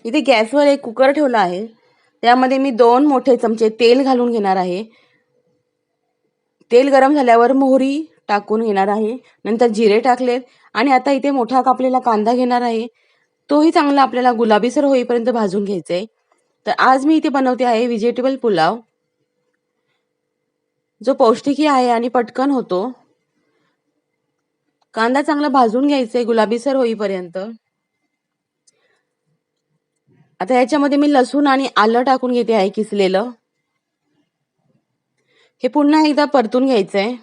इथे गॅसवर एक कुकर ठेवला आहे. त्यामध्ये मी 2 मोठे चमचे तेल घालून घेणार आहे. तेल गरम झाल्यावर मोहरी टाकून घेणार आहे. नंतर जिरे टाकलेत आणि आता इथे मोठा कापलेला कांदा घेणार आहे. तोही चांगला आपल्याला गुलाबीसर होईपर्यंत भाजून घ्यायचा आहे. तर आज मी इथे बनवते आहे व्हेजिटेबल पुलाव, जो पौष्टिकही आहे आणि पटकन होतो. कांदा चांगला भाजून घ्यायचा आहे गुलाबीसर होईपर्यंत. आता याच्यामध्ये मी लसूण आणि आलं टाकून घेते आहे किसलेलं. हे पुन्हा एकदा परतून घ्यायचंय.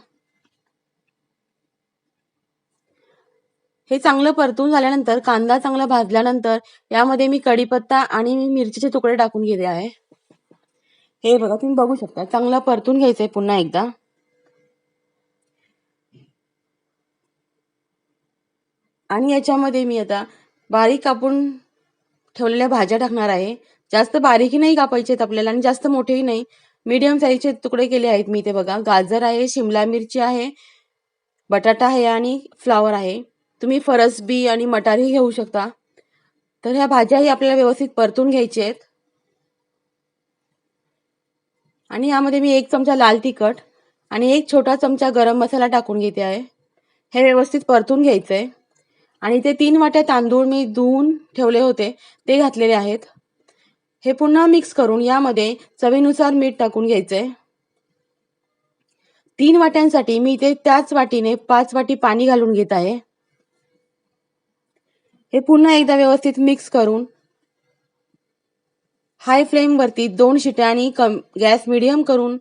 हे चांगलं परतून झाल्यानंतर, कांदा चांगला भाजल्यानंतर यामध्ये मी कढीपत्ता आणि मिरचीचे तुकडे टाकून घेते आहे. हे बघा, तुम्ही बघू शकता, चांगला परतून घ्यायचंय पुन्हा एकदा. आणि याच्यामध्ये मी आता बारीक कापून ठेवलेल्या भाज्या टाकणार आहे. जास्त बारीकही नाही कापायचे आपल्याला आणि जास्त मोठेही नाही, मीडियम साईजचे तुकडे केले आहेत मी. इथे बघा, गाजर आहे, शिमला मिरची आहे, बटाटा आहे आणि फ्लावर आहे. तुम्ही फरसबी आणि मटारही घेऊ शकता. तर ह्या भाज्याही आपल्याला व्यवस्थित परतून घ्यायच्या आहेत. आणि यामध्ये मी 1 चमचा लाल तिखट आणि 1 छोटा चमचा गरम मसाला टाकून घेते आहे. हे व्यवस्थित परतून घ्यायचंय. आणि ते 3 वाट्या तांदूळ मी धुवून ठेवले होते ते घातलेले आहेत. हे पुन्हा मिक्स करून यामध्ये चवीनुसार मीठ टाकून घ्यायचंय. 3 वाट्यांसाठी मी इथे त्याच वाटीने 5 वाटी पाणी घालून घेत आहे. हे पुन्हा एकदा व्यवस्थित मिक्स करून हाय फ्लेम वरती 2 शिट्या आणि गॅस मीडियम करून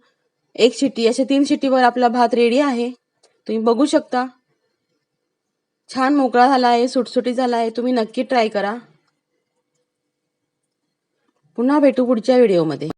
1 शिट्टी, अशा 3 शिट्टीवर आपला भात रेडी आहे. तुम्ही बघू शकता, छान मोकळा झाला आहे, सुटसुटीत झाला आहे. तुम्ही नक्की ट्राय करा. पुन्हा भेटू पुढच्या व्हिडिओमध्ये.